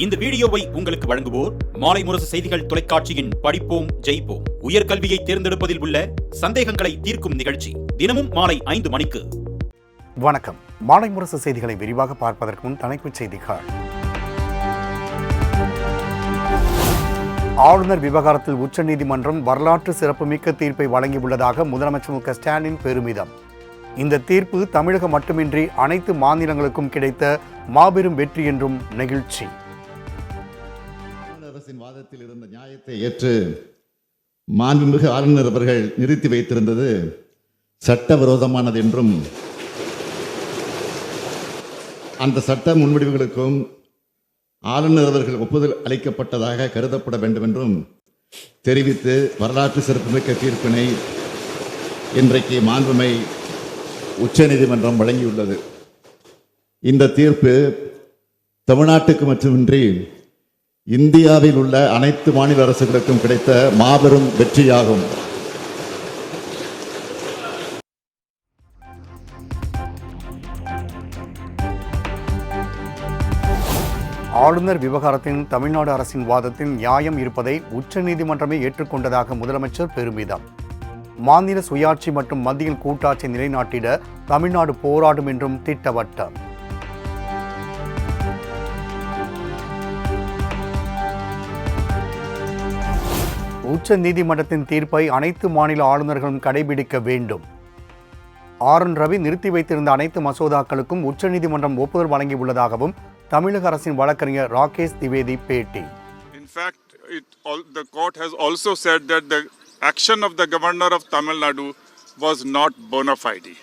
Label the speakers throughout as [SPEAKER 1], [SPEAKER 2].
[SPEAKER 1] இந்த வீடியோவை உங்களுக்கு வழங்குவோர் மாலை முரசு செய்திகள் தொலைக்காட்சியின் படிப்போம் ஜெயிப்போம் உயர்கல்வியை தேர்ந்தெடுப்பதில் உள்ள சந்தேகங்களை தீர்க்கும் நிகழ்ச்சி தினமும் மாலை 5 மணிக்கு.
[SPEAKER 2] வணக்கம். மாலை முரசு செய்திகளை விரிவாக பார்ப்பதற்கு முன் தலைப்புச் செய்திகள். ஆளுநர் விவகாரத்தில் உச்சநீதிமன்றம் வரலாற்று சிறப்புமிக்க தீர்ப்பை வழங்கியுள்ளதாக முதலமைச்சர் மு க ஸ்டாலின் பெருமிதம். இந்த தீர்ப்பு தமிழகம் மட்டுமின்றி அனைத்து மாநிலங்களுக்கும் கிடைத்த மாபெரும் வெற்றி என்றும் நெகிழ்ச்சி.
[SPEAKER 3] அரசின் வாதத்தில் இருந்த நியாயத்தை ஏற்று மாண்புமிகு ஆளுநர் அவர்கள் நிறுத்தி வைத்திருந்தது சட்டவிரோதமானது என்றும் அந்த சட்ட முன்வடிவுகளுக்கும் ஆளுநர் அவர்கள் ஒப்புதல் அளிக்கப்பட்டதாக கருதப்பட வேண்டும் என்றும் தெரிவித்து வரலாற்று சிறப்புமிக்க தீர்ப்பினை இன்றைக்கு மாண்புமை உச்சநீதிமன்றம் வழங்கியுள்ளது. இந்த தீர்ப்பு தமிழ்நாட்டுக்கு மட்டுமின்றி இந்தியாவில் உள்ள அனைத்து மாநில அரசுகளுக்கும் கிடைத்த மாபெரும் வெற்றியாகும்.
[SPEAKER 2] ஆளுநர் விவகாரத்தின் தமிழ்நாடு அரசின் வாதத்தில் நியாயம் இருப்பதை உச்சநீதிமன்றமே ஏற்றுக்கொண்டதாக முதலமைச்சர் பெருமிதம். மாநில சுயாட்சி மற்றும் மத்தியில் கூட்டாட்சி நிலைநாட்டிட தமிழ்நாடு போராடும் என்றும் திட்டவட்டம். உச்ச நீதிமன்றத்தின் தீர்ப்பை அனைத்து மாநில ஆளுநர்களும் கடைபிடிக்க வேண்டும். ஆர்.என். ரவி நிறுத்தி வைத்திருந்த அனைத்து மசோதாக்களுக்கும் உச்சநீதிமன்றம் ஒப்புதல் வழங்கியுள்ளதாகவும் தமிழக அரசின் வழக்கறிஞர் ராகேஷ் திவேதி பேட்டி.
[SPEAKER 4] In fact, the court has also said that the action of the governor of Tamil Nadu was not bona fide.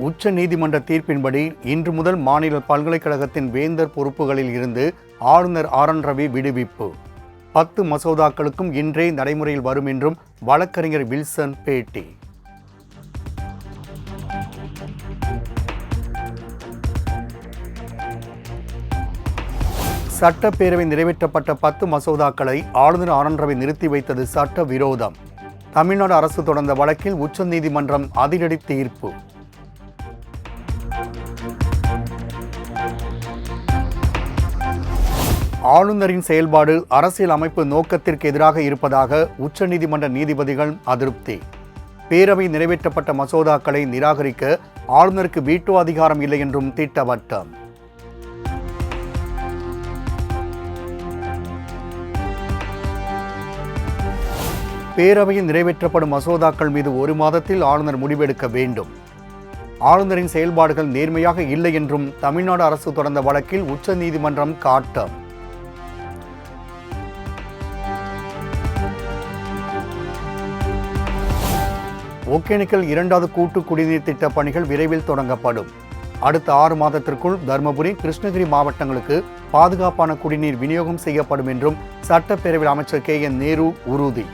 [SPEAKER 2] உச்ச நீதிமன்ற தீர்ப்பின்படி இன்று முதல் மாநில பல்கலைக்கழகத்தின் வேந்தர் பொறுப்புகளில் இருந்து ஆளுநர் ஆர்.என். ரவி விடுவிப்பு. 10 மசோதாக்களுக்கும் இன்றே நடைமுறையில் வரும் என்றும் வழக்கறிஞர் வில்சன் பேட்டி. சட்டப்பேரவை நிறைவேற்றப்பட்ட 10 மசோதாக்களை ஆளுநர் ஆர்.என். ரவி நிறுத்தி வைத்தது சட்ட விரோதம். தமிழ்நாடு அரசு தொடர்ந்த வழக்கில் உச்ச நீதிமன்றம் அதிரடி தீர்ப்பு. ஆளுநரின் செயல்பாடு அரசியல் அமைப்பு நோக்கத்திற்கு எதிராக இருப்பதாக உச்சநீதிமன்ற நீதிபதிகள் அதிருப்தி. பேரவை நிறைவேற்றப்பட்ட மசோதாக்களை நிராகரிக்க ஆளுநருக்கு வீட்டோ அதிகாரம் இல்லை என்றும் திட்டவட்டம். பேரவையில் நிறைவேற்றப்படும் மசோதாக்கள் மீது 1 மாதத்தில் ஆளுநர் முடிவெடுக்க வேண்டும். ஆளுநரின் செயல்பாடுகள் நேர்மையாக இல்லை என்றும் தமிழ்நாடு அரசு தொடர்ந்த வழக்கில் உச்ச நீதிமன்றம் காட்டம். ஒகேனக்கல் 2வது கூட்டு குடிநீர் திட்ட பணிகள் விரைவில் தொடங்கப்படும். அடுத்த 6 மாதத்திற்குள் தருமபுரி, கிருஷ்ணகிரி மாவட்டங்களுக்கு பாதுகாப்பான குடிநீர் விநியோகம் செய்யப்படும் என்றும் சட்டப்பேரவை அமைச்சர் கே.என். நேரு உறுதி.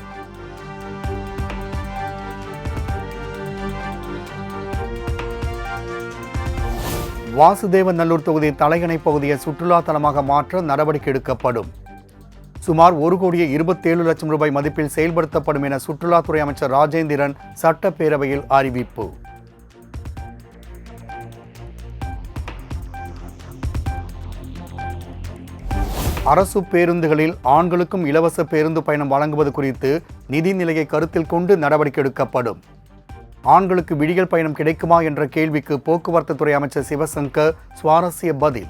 [SPEAKER 2] வாசுதேவநல்லூர் தொகுதி தலையணை பகுதியை சுற்றுலா தலமாக மாற்ற நடவடிக்கை எடுக்கப்படும். சுமார் 1,27,00,000 ரூபாய் மதிப்பில் செயல்படுத்தப்படும் என சுற்றுலாத்துறை அமைச்சர் ராஜேந்திரன் சட்டப்பேரவையில் அறிவிப்பு. அரசு பேருந்துகளில் ஆண்களுக்கும் இலவச பேருந்து பயணம் வழங்குவது குறித்து நிதிநிலையை கருத்தில் கொண்டு நடவடிக்கை எடுக்கப்படும். ஆண்களுக்கு விடியல் பயணம் கிடைக்குமா என்ற கேள்விக்கு போக்குவரத்து துறை அமைச்சர் சிவசங்கர் சுவாரஸ்ய பதில்.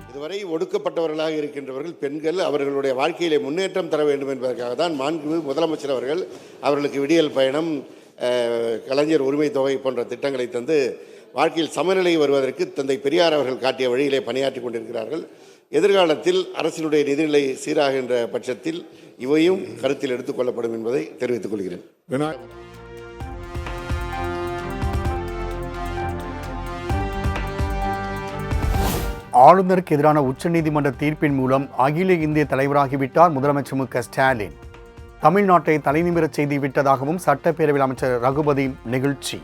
[SPEAKER 5] இதுவரை ஒடுக்கப்பட்டவர்களாக இருக்கின்றவர்கள் பெண்கள் அவர்களுடைய வாழ்க்கையிலே முன்னேற்றம் தர வேண்டும் என்பதற்காக தான் மாண்புமிகு முதலமைச்சர் அவர்கள் அவர்களுக்கு விடியல் பயணம், கலைஞர் உரிமை தொகை போன்ற திட்டங்களை தந்து வாழ்க்கையில் சமநிலை வருவதற்கு தந்தை பெரியார் அவர்கள் காட்டிய வழியிலே பணியாற்றி கொண்டிருக்கிறார்கள். எதிர்காலத்தில் அரசினுடைய நிதிநிலை சீராகின்ற பட்சத்தில் இவையும் கருத்தில் எடுத்துக் கொள்ளப்படும் என்பதை தெரிவித்துக் கொள்கிறேன்.
[SPEAKER 2] ஆளுநருக்கு எதிரான உச்சநீதிமன்ற தீர்ப்பின் மூலம் அகில இந்திய தலைவராகிவிட்டார் முதலமைச்சர் மு க ஸ்டாலின். தமிழ்நாட்டை தலைநிமிரச் செய்துவிட்டதாகவும் சட்டப்பேரவையில் அமைச்சர் ரகுபதி நெகிழ்ச்சி.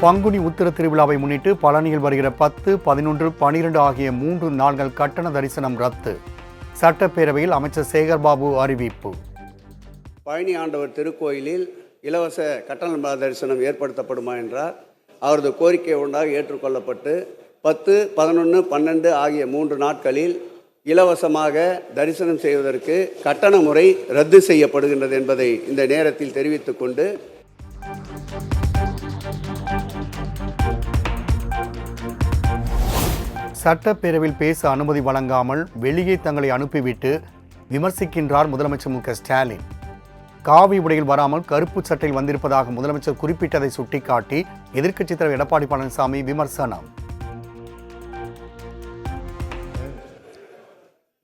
[SPEAKER 2] பங்குனி உத்திர திருவிழாவை முன்னிட்டு பழனியில் வருகிற 10, 11, 12 ஆகிய 3 நாட்கள் கட்டண தரிசனம் ரத்து. சட்டப்பேரவையில் அமைச்சர் சேகர்பாபு அறிவிப்பு.
[SPEAKER 6] பழனி ஆண்டவர் திருக்கோயிலில் இலவச கட்டண தரிசனம் ஏற்படுத்தப்படுமா என்றார். அவரது கோரிக்கை ஒன்றாக ஏற்றுக்கொள்ளப்பட்டு 10, 11, 12 ஆகிய 3 நாட்களில் இலவசமாக தரிசனம் செய்வதற்கு கட்டண முறை ரத்து செய்யப்படுகின்றது என்பதை இந்த நேரத்தில் தெரிவித்துக் கொண்டு
[SPEAKER 2] சட்டப்பேரவையில் பேச அனுமதி வழங்காமல் வெளியே தங்களை அனுப்பிவிட்டு விமர்சிக்கின்றார் முதலமைச்சர் மு.க.ஸ்டாலின். காவி உடையில் வராமல் கருப்பு சட்டையில் வந்திருப்பதாக முதலமைச்சர் குறிப்பிட்டதை சுட்டிக்காட்டி எதிர்க்கட்சித் தலைவர் எடப்பாடி பழனிசாமி விமர்சனம்.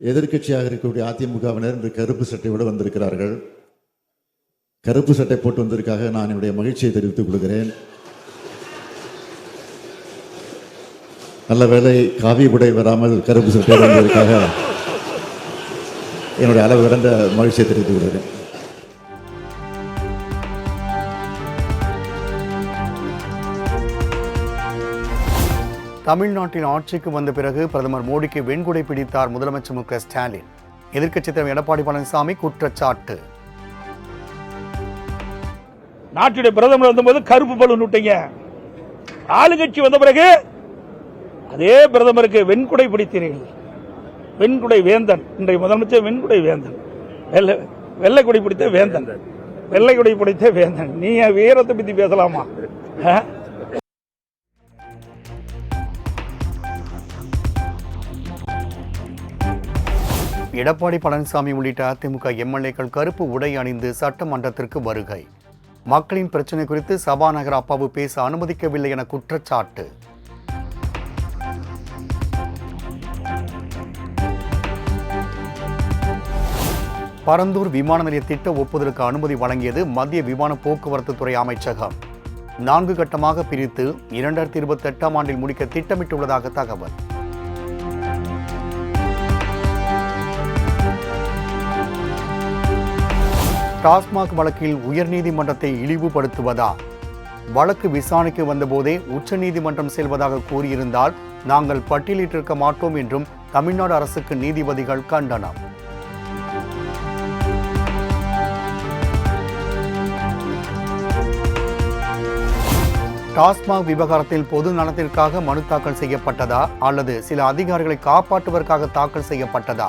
[SPEAKER 3] எதிர்க்கட்சியாக இருக்கக்கூடிய அதிமுகவினர் இன்று கருப்பு சட்டையோடு வந்திருக்கிறார்கள். கருப்பு சட்டை போட்டு வந்ததற்காக நான் என்னுடைய மகிழ்ச்சியை தெரிவித்துக் கொள்கிறேன். நல்ல வேளை காவி உடை வராமல் கருப்பு சட்டை வந்ததற்காக என்னுடைய அளவு கடந்த மகிழ்ச்சியை தெரிவித்துக் கொள்கிறேன்.
[SPEAKER 2] தமிழ்நாட்டில் ஆட்சிக்கு வந்த பிறகு பிரதமர் மோடிக்கு வெண்குடை பிடித்தார் முதலமைச்சர் மு.க.ஸ்டாலின். எதிர்க்கட்சித் தலைவர் எடப்பாடி பழனிசாமி குற்றச்சாட்டு.
[SPEAKER 7] நாட்டுடைய பிரதமர் வந்தபோது கருப்பு பலூன் விட்டீங்க, ஆளுங்கட்சி வந்த பிறகு அதே பிரதமருக்கு வெண்குடை பிடித்தீர்கள். வெண்குடை வேந்தன், இன்றைய முதலமைச்சர் வெண்குடை வேந்தன், வெள்ளை குடை பிடித்த வேந்தன், வெள்ளை குடை பிடித்த வேந்தன். நீ வீரத்தை பத்தி பேசலாமா?
[SPEAKER 2] எடப்பாடி பழனிசாமி உள்ளிட்ட அதிமுக எம்எல்ஏக்கள் கருப்பு உடை அணிந்து சட்டமன்றத்திற்கு வருகை. மக்களின் பிரச்சினை குறித்து சபாநாயகர் அப்பாவு பேச அனுமதிக்கவில்லை என குற்றச்சாட்டு. பரந்தூர் விமான நிலைய திட்ட ஒப்புதலுக்கு அனுமதி வழங்கியது மத்திய விமான போக்குவரத்து துறை அமைச்சகம். 4 கட்டமாக பிரித்து 2028ஆம் ஆண்டில் முடிக்க திட்டமிட்டுள்ளதாக தகவல். டாஸ்மாக் வழக்கில் உயர்நீதிமன்றத்தை இழிவுபடுத்துவதா? வழக்கு விசாரணைக்கு வந்தபோதே உச்சநீதிமன்றம் செல்வதாக கூறியிருந்தால் நாங்கள் பட்டியலிட்டிருக்க மாட்டோம் என்றும் தமிழ்நாடு அரசுக்கு நீதிபதிகள் கண்டனம். டாஸ்மாக் விவகாரத்தில் பொது நலத்திற்காக மனு தாக்கல் செய்யப்பட்டதா அல்லது சில அதிகாரிகளை காப்பாற்றுவதற்காக தாக்கல் செய்யப்பட்டதா?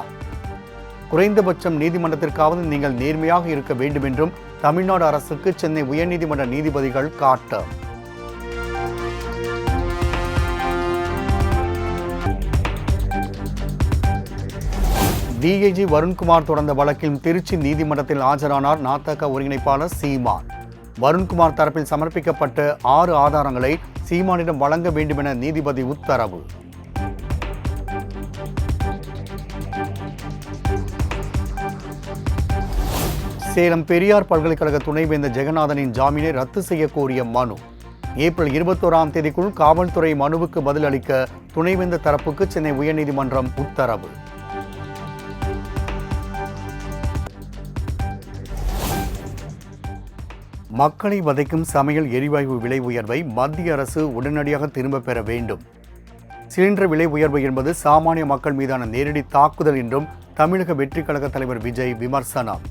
[SPEAKER 2] குறைந்தபட்சம் நீதிமன்றத்திற்காவது நீங்கள் நேர்மையாக இருக்க வேண்டும் என்றும் தமிழ்நாடு அரசுக்கு சென்னை உயர்நீதிமன்ற நீதிபதிகள் காட்டம். டிஐஜி வருண்குமார் தொடர்ந்த வழக்கில் திருச்சி நீதிமன்றத்தில் ஆஜரானார் நாதக ஒருங்கிணைப்பாளர் சீமான். வருண்குமார் தரப்பில் சமர்ப்பிக்கப்பட்ட 6 ஆதாரங்களை சீமானிடம் வழங்க வேண்டும் என நீதிபதி உத்தரவு. சேலம் பெரியார் பல்கலைக்கழக துணைவேந்தர் ஜெகநாதனின் ஜாமீனை ரத்து செய்ய கோரிய மனு. ஏப்ரல் 21ஆம் தேதிக்குள் காவல்துறை மனுவுக்கு பதிலளிக்க துணைவேந்தர் தரப்புக்கு சென்னை உயர்நீதிமன்றம் உத்தரவு. மக்களை வதைக்கும் சமையல் எரிவாயு விலை உயர்வை மத்திய அரசு உடனடியாக திரும்பப் பெற வேண்டும். சிலிண்டர் விலை உயர்வு என்பது சாமானிய மக்கள் மீதான நேரடி தாக்குதல் என்றும் தமிழக வெற்றிக் கழக தலைவர் விஜய் விமர்சனம்.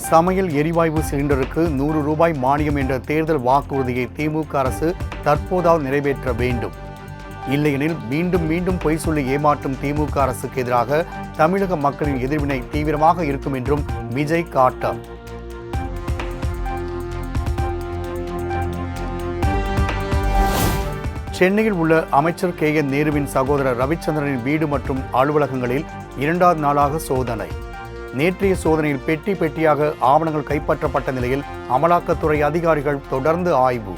[SPEAKER 2] சமையல் எரிவாயு சிலிண்டருக்கு 100 ரூபாய் மானியம் என்ற தேர்தல் வாக்குறுதியை திமுக அரசு தற்போதாவது நிறைவேற்ற வேண்டும். இல்லையெனில் மீண்டும் மீண்டும் பொய் சொல்லி ஏமாற்றும் திமுக அரசுக்கு எதிராக தமிழக மக்களின் எதிர்வினை தீவிரமாக இருக்கும் என்றும் விஜய் காட்டம். சென்னையில் உள்ள அமைச்சர் கே.என். நேருவின் சகோதரர் ரவிச்சந்திரனின் வீடு மற்றும் அலுவலகங்களில் 2வது நாளாக சோதனை. நேற்றைய சோதனையில் பெட்டி பெட்டியாக ஆவணங்கள் கைப்பற்றப்பட்ட நிலையில் அமலாக்கத்துறை அதிகாரிகள் தொடர்ந்து ஆய்வு.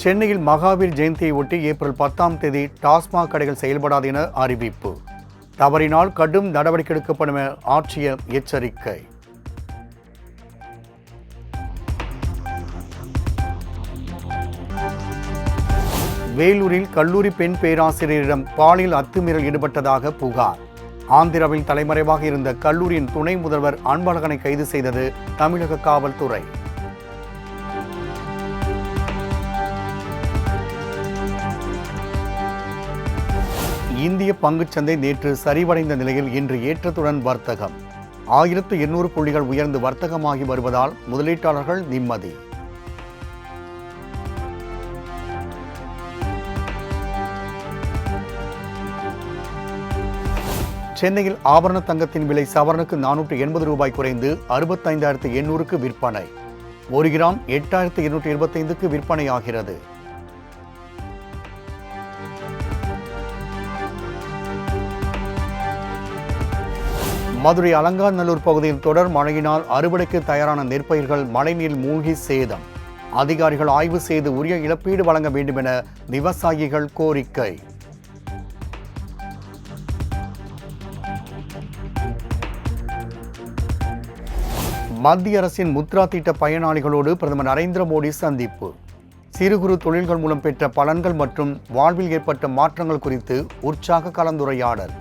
[SPEAKER 2] சென்னையில் மகாவீர் ஜெயந்தியை ஒட்டி ஏப்ரல் 10ஆம் தேதி டாஸ்மாக் கடைகள் செயல்படாது என அறிவிப்பு. தவறினால் கடும் நடவடிக்கை எடுக்கப்படும் என ஆட்சியர் எச்சரிக்கை. வேலூரில் கல்லூரி பெண் பேராசிரியரிடம் பாலியல் அத்துமீறல் ஈடுபட்டதாக புகார். ஆந்திராவில் தலைமறைவாக இருந்த கல்லூரியின் துணை முதல்வர் அன்பழகனை கைது செய்தது தமிழக காவல்துறை. இந்திய பங்குச்சந்தை நேற்று சரிவடைந்த நிலையில் இன்று ஏற்றத்துடன் வர்த்தகம். 1800 புள்ளிகள் உயர்ந்து வர்த்தகமாகி வருவதால் முதலீட்டாளர்கள் நிம்மதி. சென்னையில் ஆபரண தங்கத்தின் விலை சவரனுக்கு 480 ரூபாய் குறைந்து 65,800க்கு விற்பனை. 1 கிராம் 8,225க்கு விற்பனையாகிறது. மதுரை அலங்காநல்லூர் பகுதியில் தொடர் மழையினால் அறுவடைக்கு தயாரான நெற்பயிர்கள் மழைநீரில் மூழ்கி சேதம். அதிகாரிகள் ஆய்வு செய்து உரிய இழப்பீடு வழங்க வேண்டும் என விவசாயிகள் கோரிக்கை. மத்திய அரசின் முத்ரா திட்ட பயனாளிகளோடு பிரதமர் நரேந்திர மோடி சந்திப்பு. சிறு குறு தொழில்கள் மூலம் பெற்ற பலன்கள் மற்றும் வாழ்வில் ஏற்பட்ட மாற்றங்கள் குறித்து உற்சாக கலந்துரையாடல்.